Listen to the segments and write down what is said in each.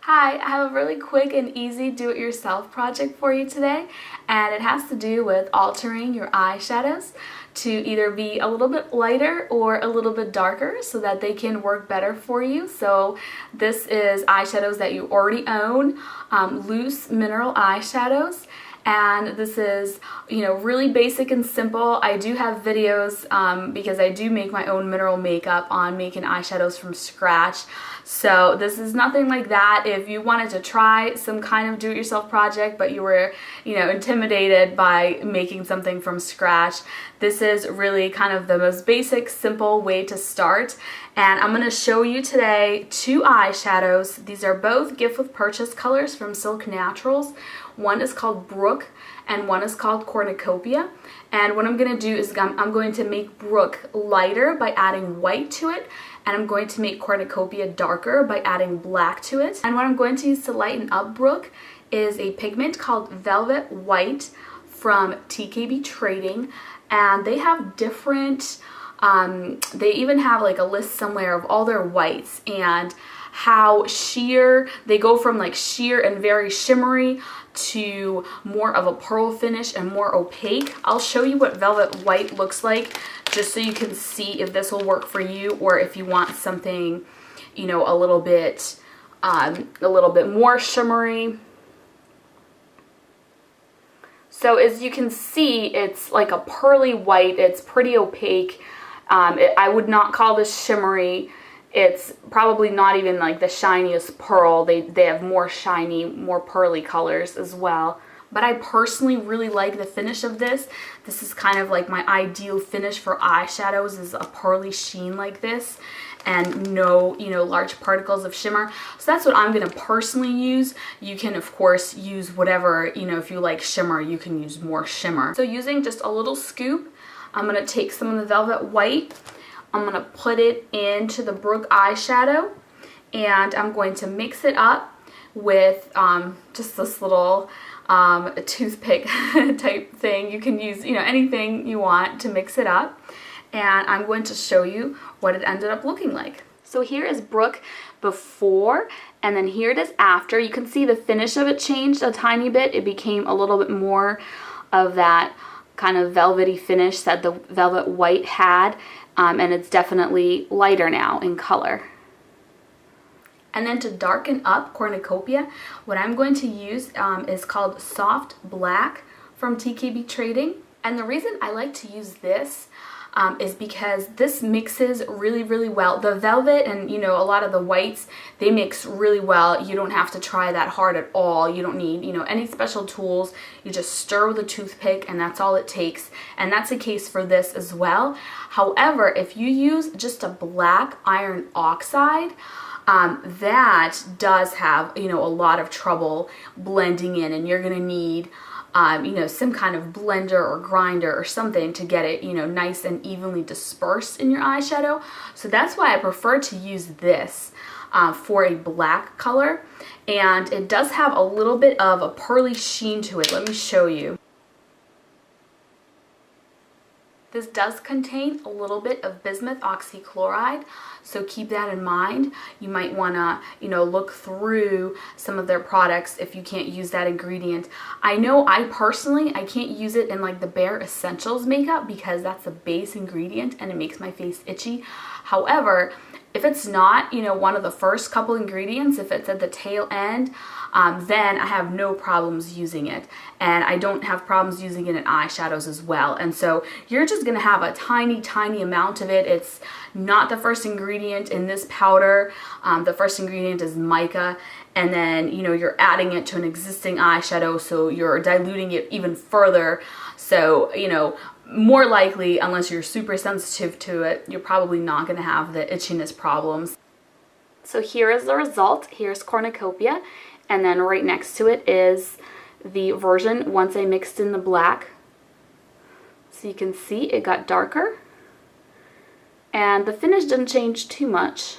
Hi, I have a really quick and easy do-it-yourself project for you today, and it has to do with altering your eyeshadows to either be a little bit lighter or a little bit darker so that they can work better for you. So this is eyeshadows that you already own, loose mineral eyeshadows. And this is, really basic and simple. I do have videos because I do make my own mineral makeup on making eyeshadows from scratch. So this is nothing like that. If you wanted to try some kind of do-it-yourself project, but you were, intimidated by making something from scratch, this is really kind of the most basic, simple way to start. And I'm going to show you today two eyeshadows. These are both gift with purchase colors from Silk Naturals. One is called Brook and one is called Cornucopia. And what I'm going to do is I'm going to make Brook lighter by adding white to it, and I'm going to make Cornucopia darker by adding black to it. And what I'm going to use to lighten up Brook is a pigment called Velvet White from TKB Trading, and they have different they even have like a list somewhere of all their whites and how sheer, they go from like sheer and very shimmery to more of a pearl finish and more opaque. I'll show you what Velvet White looks like just so you can see if this will work for you, or if you want something, a little bit more shimmery. So as you can see, it's like a pearly white. It's pretty opaque. I would not call this shimmery. It's probably not even like the shiniest pearl. They have more shiny, more pearly colors as well. But I personally really like the finish of this. This is kind of like my ideal finish for eyeshadows, is a pearly sheen like this and no, large particles of shimmer. So that's what I'm going to personally use. You can, of course, use whatever, if you like shimmer, you can use more shimmer. So using just a little scoop, I'm going to take some of the Velvet White. I'm going to put it into the Brook eyeshadow, and I'm going to mix it up with just this little toothpick type thing. You can use, anything you want to mix it up. And I'm going to show you what it ended up looking like. So here is Brook before, and then here it is after. You can see the finish of it changed a tiny bit. It became a little bit more of that kind of velvety finish that the Velvet White had, and it's definitely lighter now in color. And then to darken up Cornucopia, what I'm going to use is called Soft Black from TKB Trading. And the reason I like to use this is because this mixes really, really well. The velvet and, a lot of the whites, they mix really well. You don't have to try that hard at all. You don't need, any special tools. You just stir with a toothpick and that's all it takes. And that's the case for this as well. However, if you use just a black iron oxide, that does have, a lot of trouble blending in, and you're going to need some kind of blender or grinder or something to get it, nice and evenly dispersed in your eyeshadow. So that's why I prefer to use this for a black color. And it does have a little bit of a pearly sheen to it. Let me show you. This does contain a little bit of bismuth oxychloride, so keep that in mind. You might want to, look through some of their products if you can't use that ingredient. I know I can't use it in like the Bare Essentials makeup because that's the base ingredient and it makes my face itchy. However, if it's not, one of the first couple ingredients, if it's at the tail end, then I have no problems using it. And I don't have problems using it in eyeshadows as well. And so you're just going to have a tiny, tiny amount of it. It's not the first ingredient in this powder. The first ingredient is mica. And then, you're adding it to an existing eyeshadow, so you're diluting it even further. So, more likely, unless you're super sensitive to it, you're probably not going to have the itchiness problems. So here is the result. Here's Cornucopia, and then right next to it is the version once I mixed in the black. So you can see it got darker, and the finish didn't change too much.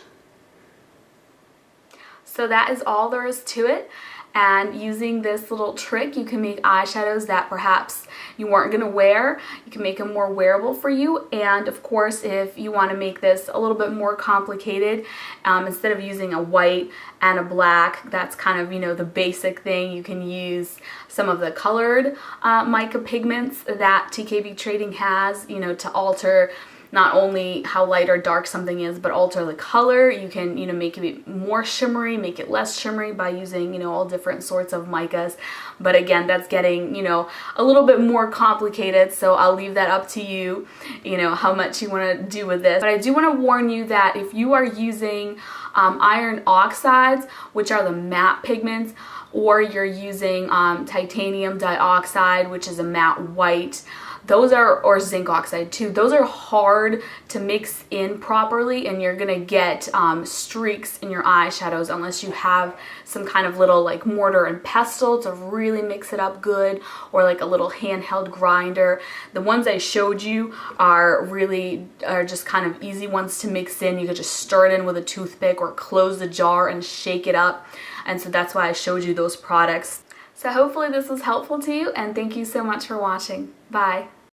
So that is all there is to it. And using this little trick, you can make eyeshadows that perhaps you weren't going to wear. You can make them more wearable for you. And of course, if you want to make this a little bit more complicated, instead of using a white and a black, that's kind of, you know, the basic thing, you can use some of the colored mica pigments that TKB Trading has, you know, to alter not only how light or dark something is, but alter the color. You can, you know, make it more shimmery, make it less shimmery by using, you know, all different sorts of micas. But again, that's getting, you know, a little bit more complicated, so I'll leave that up to you, you know, how much you want to do with this. But I do want to warn you that if you are using iron oxides, which are the matte pigments, or you're using titanium dioxide, which is a matte white, those are, or zinc oxide too, those are hard to mix in properly, and you're gonna get streaks in your eyeshadows unless you have some kind of little like mortar and pestle to really mix it up good, or like a little handheld grinder. The ones I showed you are just kind of easy ones to mix in. You could just stir it in with a toothpick or close the jar and shake it up. And so that's why I showed you those products. So hopefully this was helpful to you, and thank you so much for watching. Bye.